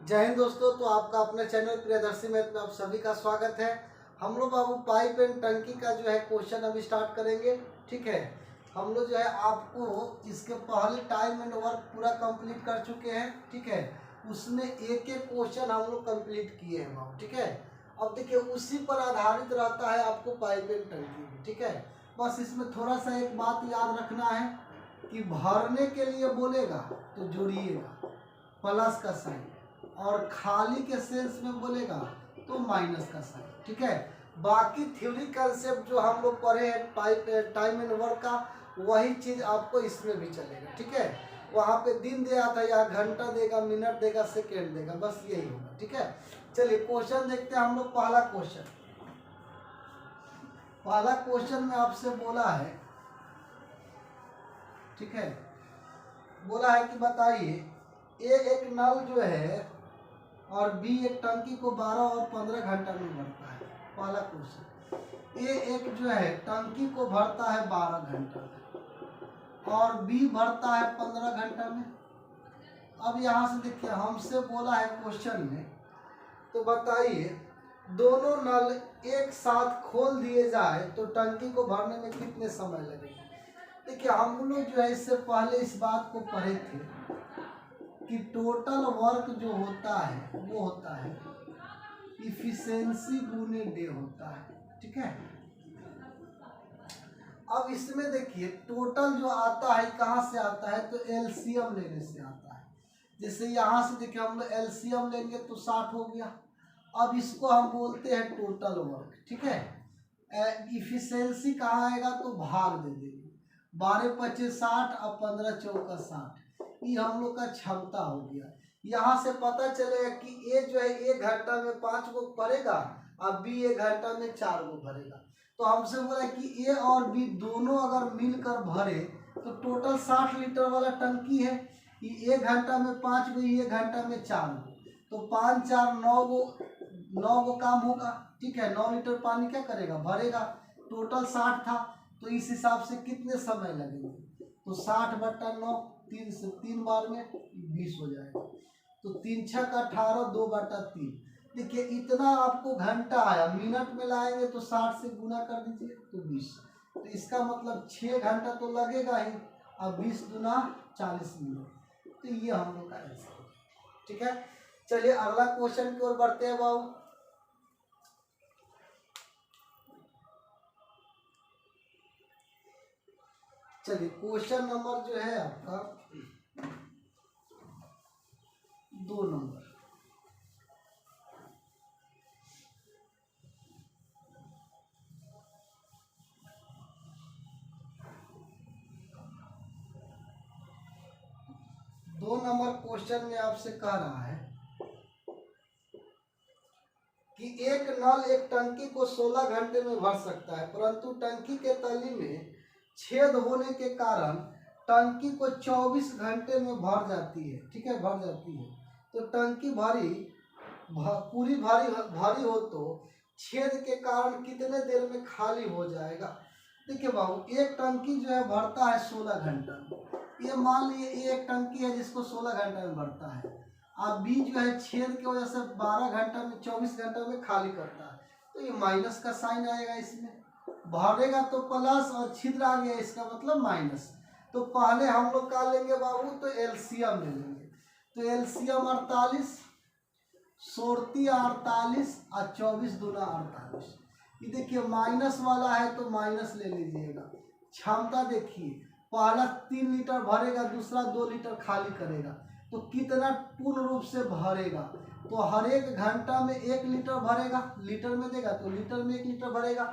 जय हिंद दोस्तों। तो आपका अपने चैनल प्रियदर्शी में आप सभी का स्वागत है। हम लोग बाबू पाइप एंड टंकी का जो है क्वेश्चन अभी स्टार्ट करेंगे। ठीक है, हम लोग जो है आपको इसके पहले टाइम एंड वर्क पूरा कंप्लीट कर चुके हैं। ठीक है, उसमें एक एक क्वेश्चन हम लोग कंप्लीट किए हैं बाबू। ठीक है, अब देखिए उसी पर आधारित रहता है आपको पाइप एंड टंकी। ठीक है, बस इसमें थोड़ा सा एक बात याद रखना है कि भरने के लिए बोलेगा तो जोड़िएगा प्लस का साइन, और खाली के सेंस में बोलेगा तो माइनस का साइन। ठीक है, बाकी थ्योरी कंसेप्ट जो हम लोग पढ़े हैं टाइम एंड वर्क का, वही चीज आपको इसमें भी चलेगा। ठीक है, वहाँ पे दिन दिया था, या घंटा देगा, मिनट देगा, सेकेंड देगा, बस यही होगा। ठीक है, चलिए क्वेश्चन देखते हैं हम लोग। पहला क्वेश्चन में आपसे बोला है, ठीक है, बोला है कि बताइए ए एक नल जो है और बी एक टंकी को 12 और 15 घंटा में भरता है। पहला क्वेश्चन, ए एक जो है टंकी को भरता है 12 घंटा में और बी भरता है 15 घंटा में। अब यहाँ से देखिए हमसे बोला है क्वेश्चन में, तो बताइए दोनों नल एक साथ खोल दिए जाए तो टंकी को भरने में कितने समय लगेगा। देखिए हम लोग जो है इससे पहले इस बात को पढ़े थे कि टोटल वर्क जो होता है वो होता है इफिशिएंसी गुने डे होता है। ठीक है, अब इसमें देखिए टोटल जो आता है कहाँ से आता है, तो एलसीएम लेने से आता है। जैसे यहाँ से देखिए हम लोग एलसीएम लेंगे तो 60 हो गया। अब इसको हम बोलते हैं टोटल वर्क। ठीक है, इफिशिएंसी कहाँ आएगा, तो भाग दे देंगे 12 25 60 और 15 चौका 60, ये हम लोग का क्षमता हो गया। यहाँ से पता चलेगा कि ए जो है 1 घंटा में 5 गो भरेगा और बी 1 घंटा में 4 गो भरेगा। तो हमसे बोला कि ए और बी दोनों अगर मिलकर भरे तो टोटल 60 लीटर वाला टंकी है। ये 1 घंटा में 5 गो, 1 घंटा में 4 गो, तो 5 4 9 गो काम होगा। ठीक है, 9 लीटर पानी क्या करेगा, भरेगा। टोटल 60 था, तो इस हिसाब से कितने समय लगेंगे, तो 60 बटा 9, 3 से 3 बार में 20 हो जाएगा। तो 3 6 का 18, 2 बटा 3। देखिए इतना आपको घंटा आया, मिनट में लाएंगे तो 60 से गुना कर दीजिए तो 20। तो इसका मतलब 6 घंटा तो लगेगा ही, अब 20 गुना 40 मिनट। तो ये हम लोग का आंसर है। ठीक है, चलिए अगला क्वेश्चन की ओर बढ़ते हैं बाबू। चलिए क्वेश्चन नंबर जो है आपका 2 नंबर। दो नंबर क्वेश्चन में आपसे कह रहा है कि एक नल एक टंकी को 16 घंटे में भर सकता है, परंतु टंकी के तली में छेद होने के कारण टंकी को 24 घंटे में भर जाती है। ठीक है, भर जाती है। तो टंकी पूरी भारी हो तो छेद के कारण कितने देर में खाली हो जाएगा। देखिए बाबू एक टंकी जो है भरता है 16 घंटा में। ये मान लिए एक टंकी है जिसको 16 घंटा में भरता है, अब बी जो है छेद की वजह से 12 घंटा में 24 घंटा में खाली करता है, तो ये माइनस का साइन आएगा। इसमें भरेगा तो प्लस और छिद्र आ गया, इसका मतलब माइनस। तो पहले हम लोग क्या लेंगे बाबू, तो एलसीएम ले लेंगे। तो एलसीएम 48, 48 और 24 दूना 48। ये देखिए माइनस वाला है तो माइनस ले लीजिएगा। क्षमता देखिए, पहला 3 लीटर भरेगा, दूसरा 2 लीटर खाली करेगा, तो कितना पूर्ण रूप से भरेगा, तो हर एक घंटा में 1 लीटर भरेगा। लीटर में देगा तो लीटर में 1 लीटर भरेगा।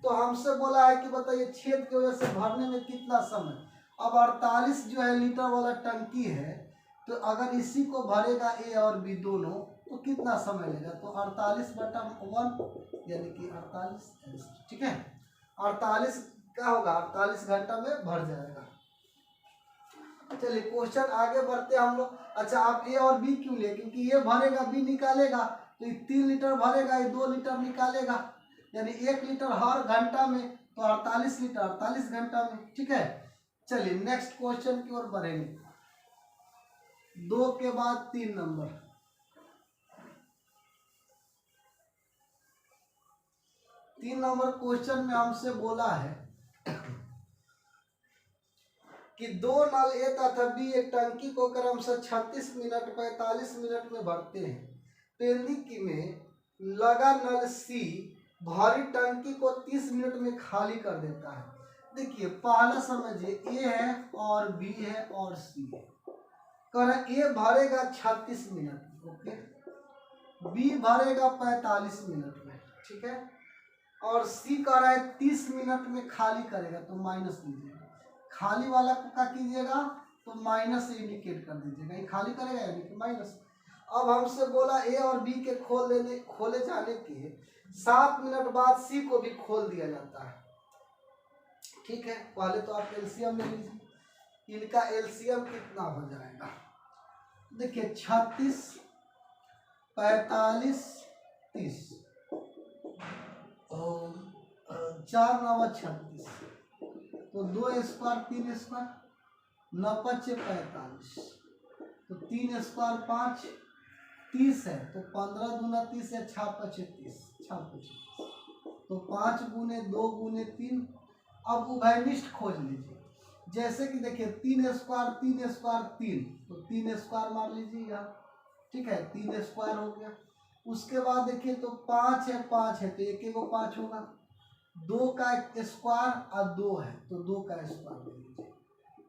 तो हमसे बोला है कि बताइए छेद की वजह से भरने में कितना समय। अब 48 जो है लीटर वाला टंकी है, तो अगर इसी को भरेगा ए और बी दोनों, तो कितना समय लेगा, तो 48 बटा 1 यानी कि 48। ठीक है, 48 क्या होगा, 48 घंटा में भर जाएगा। चलिए क्वेश्चन आगे बढ़ते हम लोग। अच्छा आप ए और बी क्यों ले, क्योंकि ये भरेगा बी निकालेगा, तो ये 3 लीटर भरेगा, ये 2 लीटर निकालेगा, यानी 1 लीटर हर घंटा में, तो 48 लीटर 48 घंटा में। ठीक है, चलिए नेक्स्ट क्वेश्चन की ओर बढ़ेंगे। 2 के बाद 3 नंबर। 3 नंबर क्वेश्चन में हमसे बोला है कि 2 नल ए तथा बी एक टंकी को क्रमशः 36 मिनट 45 मिनट में भरते हैं। पेंदी में लगा नल सी भारी टंकी को 30 मिनट में खाली कर देता है। देखिए पहला समझिए, ए है और बी है और सी है। कह रहे ए भरेगा 36 मिनट में, ओके, बी भरेगा 45 मिनट में, ठीक है, और सी कह रहा है 30 मिनट में खाली करेगा, तो माइनस लीजिएगा। खाली वाला को क्या कीजिएगा, तो माइनस से इंडिकेट कर दीजिएगा, ये खाली करेगा यानी कि माइनस। अब हमसे बोला ए और बी के खोले जाने के 7 मिनट बाद सी को भी खोल दिया जाता है। ठीक है, पहले तो आप एलसीएम ले लीजिए। इनका एलसीएम कितना हो जाएगा, देखिए 36 45 30 और 4 9 36, तो 2 स्क्वायर 3 स्क्वायर 9 5 45, तो 3 स्क्वायर 5 30 है, तो 15 दूना 30 है, 6 5 30, 6 25, तो 5 गुने 2 गुने 3। अब उभयनिष्ठ खोज लीजिए, जैसे कि देखिए 3 स्क्वायर 3 स्क्वायर 3, तो 3 स्क्वायर मार लीजिएगा, ठीक है, 3 स्क्वायर हो गया। उसके बाद देखिए तो 5 है 5 है, तो एक एक 5 होगा, 2 का स्क्वायर और 2 है, तो 2 का स्क्वायर ले लीजिए,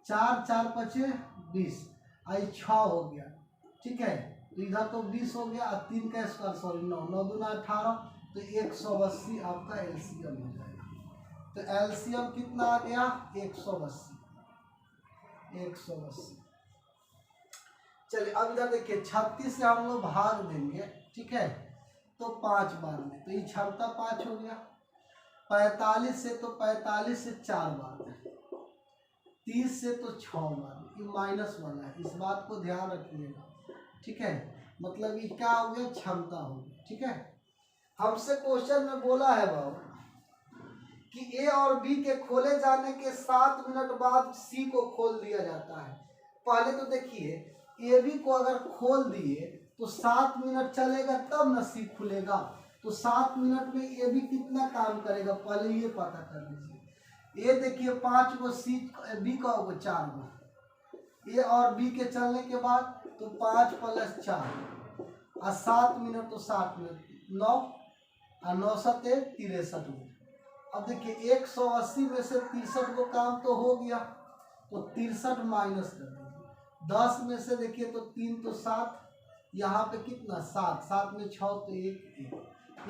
4 4 5 20, आई 6 हो गया, ठीक है, तो इधर तो 20 हो गया, और 3 का स्क्वायर सॉरी 9 9 दूना 18, तो 180 आपका एलसीएम हो जाएगा। तो एलसीएम कितना आ गया, 180। चलिए अब इधर देखिए 36 से हम लोग भाग देंगे, ठीक है, तो 5 बार में, तो ये क्षमता 5 हो गया। 45 से, तो 45 से 4 बार में, 30 से तो 6 बार, ये माइनस वाला है, इस बात को ध्यान रखिएगा, ठीक है, मतलब ये क्या हो गया, क्षमता हो गई, ठीक है। हमसे क्वेश्चन में बोला है बाबू कि ए और बी के खोले जाने के 7 मिनट बाद सी को खोल दिया जाता है। पहले तो देखिए ए बी को अगर खोल दिए तो 7 मिनट चलेगा तब न सी खुलेगा, तो 7 मिनट में ए बी कितना काम करेगा, पहले ये पता कर लीजिए। ये देखिए 5 गो सी बी का होगा 4 गो, ए और बी के चलने के बाद तो 5 + 4 और 7 मिनट, तो 7 मिनट 9 और 9 7 63 मिनट। अब देखिए 180 में से 63 को काम तो हो गया, तो 63 माइनस कर दीजिए। 10 में से देखिए तो 3 तो 7, यहाँ पे कितना 7, 7 में 6 तो 1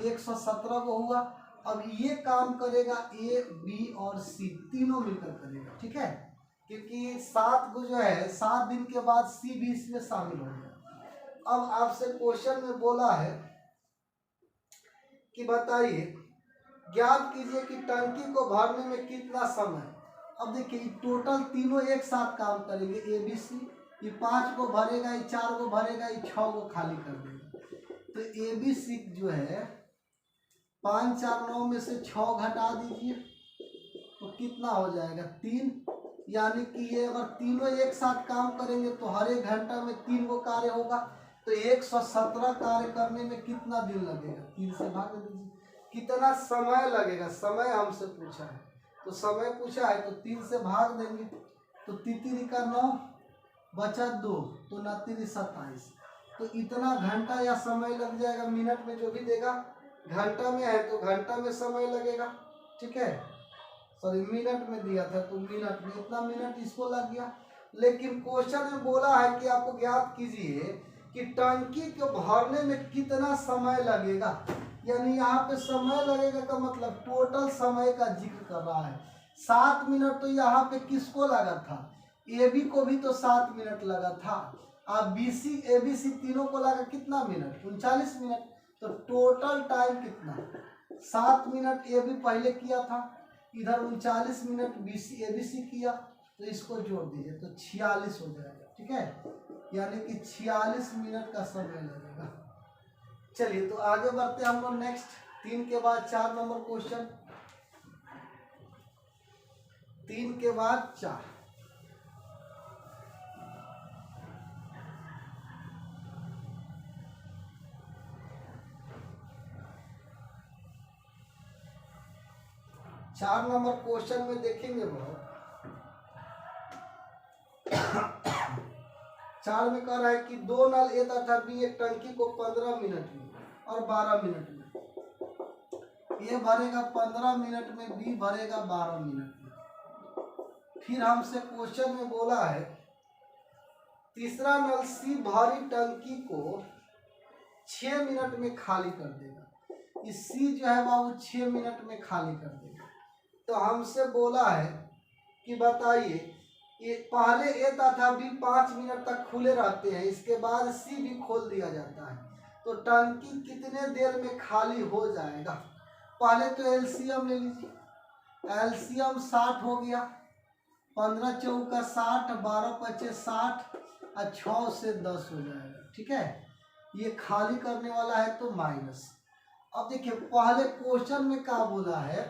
117 को हुआ। अब ये काम करेगा ए बी और सी तीनों मिलकर करेगा, ठीक है, क्योंकि 7 को जो है 7 दिन के बाद सी भी इसमें शामिल हो गया। अब आपसे क्वेश्चन में बोला है कि बताइए ज्ञात कीजिए कि टंकी को भरने में कितना समय। अब देखिए टोटल तीनों एक साथ काम करेंगे, ए बी सी, ये 5 को भरेगा, ये 4 को भरेगा, ये 6 को खाली कर देगा। तो ए बी सी जो है 5 4 9 में से 6 घटा दीजिए, तो कितना हो जाएगा 3, यानी कि ये अगर तीनों एक साथ काम करेंगे तो हर एक घंटा में 3 गो कार्य होगा, तो 117 कार्य करने में कितना दिन लगेगा, 3 से भाग दीजिए। कितना समय लगेगा, समय हमसे पूछा है, तो समय पूछा है तो 3 से भाग देंगे, तो 3 का 9 बचा 2, तो 9 3 27, तो इतना घंटा या समय लग जाएगा। मिनट में जो भी देगा, घंटा में है तो घंटा में समय लगेगा, ठीक है, सॉरी मिनट में दिया था तो मिनट में, इतना मिनट इसको लग गया। लेकिन क्वेश्चन में बोला है कि आपको ज्ञात कीजिए कि टंकी को भरने में कितना समय लगेगा, यानी यहाँ पे समय लगेगा का मतलब टोटल समय का जिक्र कर रहा है। 7 मिनट तो यहाँ पे किसको लगा था, ए बी को भी तो 7 मिनट लगा था, अब बी सी ए बी सी तीनों को लगा कितना मिनट, 39 मिनट, तो टोटल टाइम कितना, 7 मिनट ए बी पहले किया था, इधर 39 minute B C A B C किया, तो इसको जोड़ दीजिए तो 46 हो जाएगा, ठीक है, यानी कि 46 मिनट का समय लगेगा। चलिए तो आगे बढ़ते हम लोग नेक्स्ट 3 के बाद 4 नंबर क्वेश्चन, 3 के बाद 4। 4 नंबर क्वेश्चन में देखेंगे वो 4 में कह रहा है कि 2 नल ए तथा बी एक टंकी को 15 मिनट में और 12 मिनट में, ए भरेगा 15 मिनट में, बी भरेगा 12 मिनट में। फिर हमसे क्वेश्चन में बोला है तीसरा नल सी भारी टंकी को 6 मिनट में खाली कर देगा। इस सी जो है बाबू 6 मिनट में खाली कर देगा। तो हमसे बोला है कि बताइए ये पहले ए तथा बी 5 मिनट तक खुले रहते हैं, इसके बाद सी भी खोल दिया जाता है, तो टंकी कितने देर में खाली हो जाएगा। पहले तो एलसीएम ले लीजिए। एलसीएम 60 हो गया, 15 चौका 60, 12 पचे 60 और 6 से 10 हो जाएगा। ठीक है, ये खाली करने वाला है तो माइनस। अब देखिए पहले क्वेश्चन में क्या बोला है,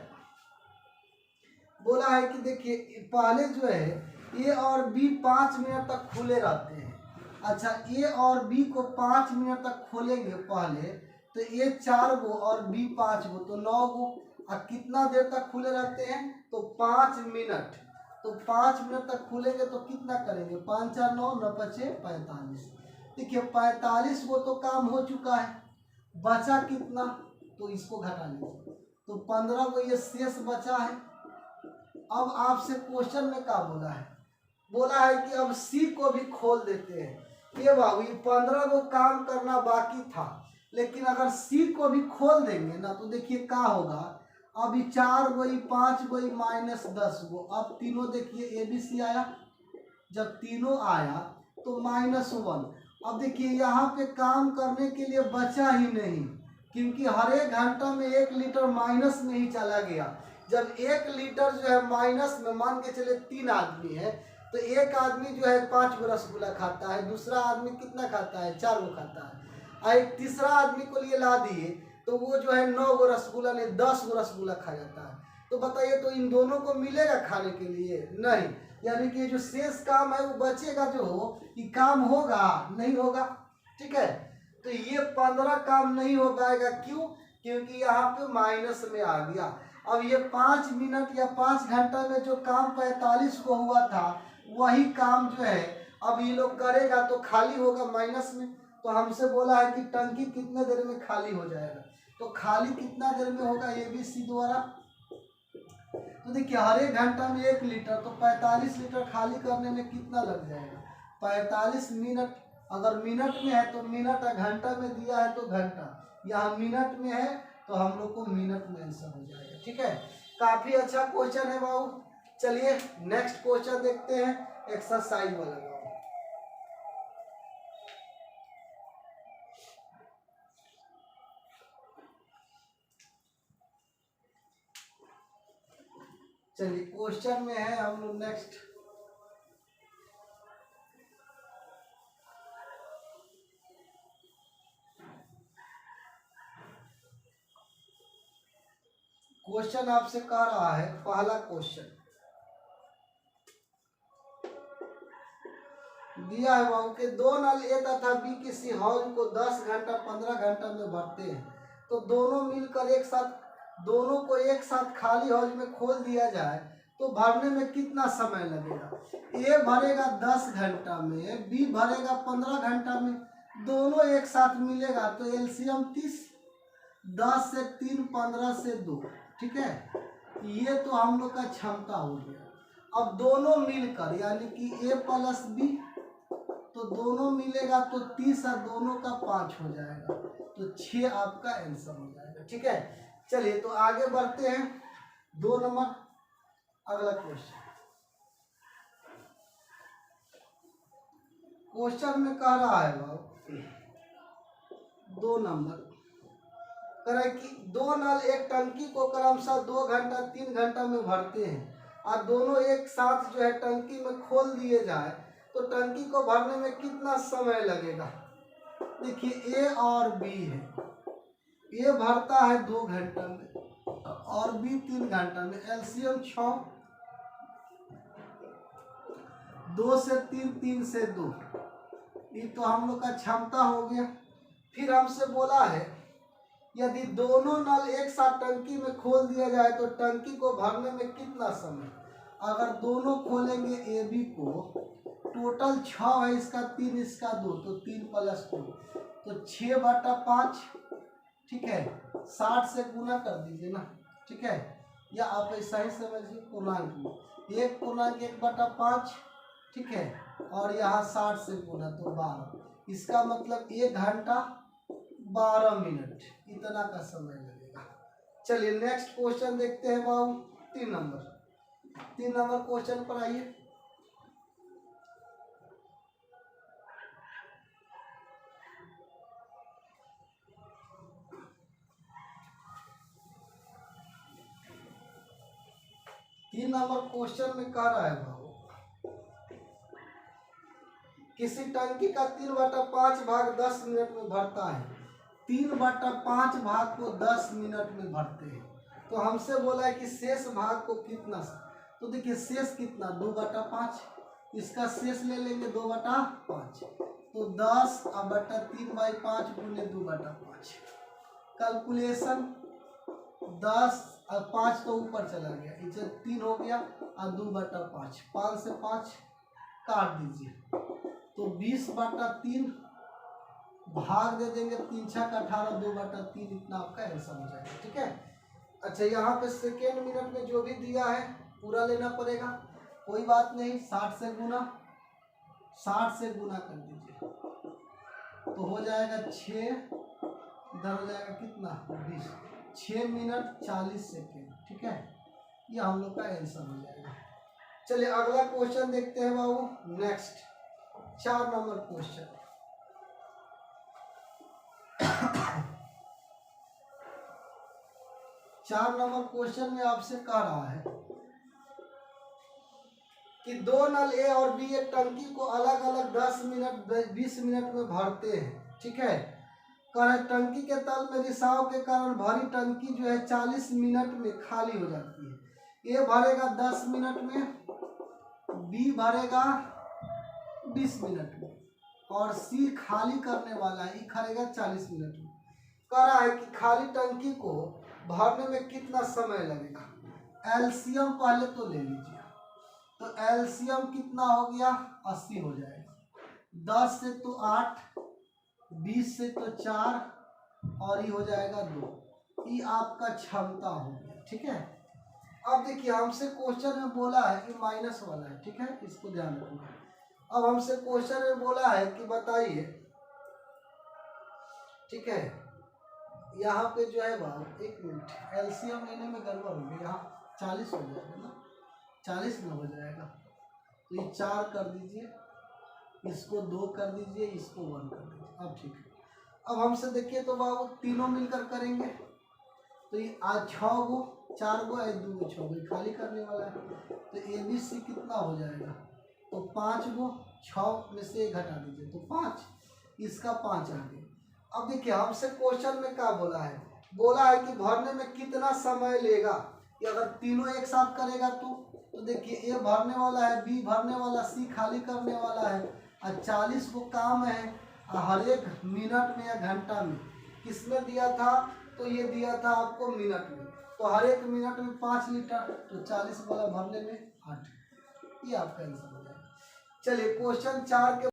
बोला है कि देखिए पहले जो है ए और बी 5 मिनट तक खुले रहते हैं। अच्छा, ए और बी को 5 मिनट तक खोलेंगे पहले, तो ए 4 गो और बी 5 गो, तो 9 गो। और कितना देर तक खुले रहते हैं, तो 5 मिनट। तो 5 मिनट तक खुलेंगे तो कितना करेंगे, 5 4 9 9 पचे 45। देखिए 45 गो तो काम हो चुका है, बचा कितना, तो इसको घटा लीजिए, तो 15 गो ये शेष बचा है। अब आपसे क्वेश्चन में क्या बोला है, बोला है कि अब सी को भी खोल देते हैं। ये बाबू ये 15 गो काम करना बाकी था, लेकिन अगर सी को भी खोल देंगे ना तो देखिए क्या होगा। अब 4 गो 5 गो माइनस 10 गो, अब तीनों देखिए ए बी सी आया, जब तीनों आया तो -1। अब देखिए यहाँ पे काम करने के लिए बचा ही नहीं, क्योंकि हर एक घंटा में 1 लीटर माइनस में ही चला गया। जब 1 लीटर जो है माइनस में, मान के चले 3 आदमी है, तो एक आदमी जो है 5 गो रसगुल्ला खाता है, दूसरा आदमी कितना खाता है, 4 गो खाता है, और एक तीसरा आदमी को लिए ला दिए तो वो जो है 9 गो रसगुल्ला नहीं 10 गो रसगुल्ला खा जाता है। तो बताइए तो इन दोनों को मिलेगा खाने के लिए, नहीं। यानी कि जो शेष काम है वो बचेगा, जो ये काम होगा नहीं होगा। ठीक है, तो ये 15 काम नहीं हो पाएगा, क्यों, क्योंकि यहाँ पे माइनस में आ गया। अब ये 5 मिनट या 5 घंटा में जो काम 45 को हुआ था, वही काम जो है अब ये लोग करेगा तो खाली होगा माइनस में। तो हमसे बोला है कि टंकी कितने देर में खाली हो जाएगा, तो खाली कितना देर में होगा ए बी सी द्वारा। तो देखिए हर एक घंटा में 1 लीटर, तो 45 लीटर खाली करने में कितना लग जाएगा, 45 मिनट। अगर मिनट में है तो मिनट, घंटा में दिया है तो घंटा, यहाँ मिनट में है तो हम लोग को मिनट में आंसर हो जाएगा। ठीक है, काफी अच्छा क्वेश्चन है बाबू। चलिए नेक्स्ट क्वेश्चन देखते हैं, एक्सरसाइज वाला। चलिए क्वेश्चन में है हम लोग नेक्स्ट, क्वेश्चन आपसे कह रहा है, पहला क्वेश्चन दिया है बाबू के 2 नल ए तथा बी किसी हौज को 10 घंटा 15 घंटा में भरते हैं, तो दोनों मिलकर एक साथ, दोनों को एक साथ खाली हौज में खोल दिया जाए तो भरने में कितना समय लगेगा। ए भरेगा 10 घंटा में, बी भरेगा 15 घंटा में, दोनों एक साथ मिलेगा तो एलसीएम 30, 10 से 3 15 से 2। ठीक है, ये तो हम लोग का क्षमता हो गया। अब दोनों मिलकर यानी कि ए प्लस बी, तो दोनों मिलेगा तो 30 और दोनों का 5 हो जाएगा, तो 6 आपका आंसर हो जाएगा। ठीक है, चलिए तो आगे बढ़ते हैं। 2 नंबर अगला क्वेश्चन, क्वेश्चन में कह रहा है बाबू 2 नंबर कह रहा है कि 2 नल एक टंकी को क्रमशः 2 घंटा 3 घंटा में भरते हैं और दोनों एक साथ जो है टंकी में खोल दिए जाए तो टंकी को भरने में कितना समय लगेगा। देखिए ए और बी है, ए भरता है 2 घंटा में और बी 3 घंटा में, एलसीएम 6, 2 से 3 3 से 2, ये तो हम लोग का क्षमता हो गया। फिर हमसे बोला है यदि दोनों नल एक साथ टंकी में खोल दिया जाए तो टंकी को भरने में कितना समय? अगर दोनों खोलेंगे ए बी को, टोटल 6 है, इसका 3 इसका 2, तो 3 + 2 तो 6/5, ठीक है, 60 से गुना कर दीजिए ना, ठीक है, या आप ऐसा ही समझिए पूर्णांक में 1/1/5, ठीक है, और यहाँ 60 से गुना तो 12, इसका मतलब 1 घंटा 12 मिनट इतना का समय लगेगा। चलिए नेक्स्ट क्वेश्चन देखते हैं बाबू, 3 नंबर क्वेश्चन पर आइए। तीन नंबर क्वेश्चन में कह रहा है बाबू, किसी टंकी का 3/5 भाग 10 मिनट में भरता है। 3/5 भाग को 10 मिनट में भरते हैं, तो हमसे बोला है कि शेष भाग को कितना, तो देखिए शेष कितना 2/5, इसका शेष ले लेंगे 2/5, तो 10/3/5 गुने 2/5, कैलकुलेशन 10 और 5 तो ऊपर चला गया, इसे 3 हो गया और 2/5, 5 से 5 काट दीजिए, तो 20/3 भाग दे देंगे 3 × 6 = 18, 2/3 इतना आपका आंसर हो जाएगा, ठीक है। अच्छा यहाँ पे सेकेंड मिनट में जो भी दिया है पूरा लेना पड़ेगा, कोई बात नहीं, 60 से गुना कर दीजिए, तो हो जाएगा 6, इधर हो जाएगा कितना 20, 6 मिनट 40 सेकेंड, ठीक है, ये हम लोग का आंसर हो जाएगा। चलिए अगला क्वेश्चन देखते हैं बाबू, next 4 number question. 4 number question में आपसे कह रहा है कि 2 नल ए और बी एक टंकी को अलग अलग 10 मिनट 20 मिनट में भरते हैं, ठीक है। कह रहे टंकी के तल में रिसाव के कारण भरी टंकी जो है 40 मिनट में खाली हो जाती है। ए भरेगा 10 मिनट में, बी भरेगा 20 मिनट में, और सी खाली करने वाला है, ई करेगा 40 मिनट में। कह रहा है कि खाली टंकी को भरने में कितना समय लगेगा। एलसीएम पहले तो ले लीजिए, तो एलसीएम कितना हो गया 80 हो जाएगा, 10 से तो 8, 20 से तो 4, और ये हो जाएगा 2, ये आपका क्षमता हो गया, ठीक है। अब देखिए हमसे क्वेश्चन में बोला है कि माइनस वाला है, ठीक है, इसको ध्यान रखना। अब हमसे क्वेश्चन में बोला है कि बताइए, ठीक है, यहाँ पे जो है बाबू 1 मिनट, एलसीएम लेने में गड़बड़ होगी, यहाँ 40 हो जाएगा ना, 40 में हो जाएगा, तो ये 4 कर दीजिए, इसको 2 कर दीजिए, इसको 1 कर दीजिए, अब ठीक है। अब हमसे देखिए तो बाबू तीनों मिलकर करेंगे, तो ये आज 6 गो, 4 गो, 2 गो, 6 गो खाली करने वाला है, तो ABC कितना हो जाएगा, तो 5 गो, 6 में से 1 घटा दीजिए, तो 5, इसका 5 आ गया। अब देखिए हमसे क्वेश्चन में क्या बोला है कि भरने में कितना समय लेगा, कि अगर तीनों एक साथ करेगा तो देखिए ए भरने वाला है, बी भरने वाला, सी खाली करने वाला है, और 40 को काम है, हर एक मिनट में या घंटा में, किसमें दिया था, तो ये दिया था आपको मिनट में, तो हर एक मिनट में 5 लीटर, तो 40 वाला भरने में 8, ये आपका आंसर हो जाएगा। चलिए क्वेश्चन 4 के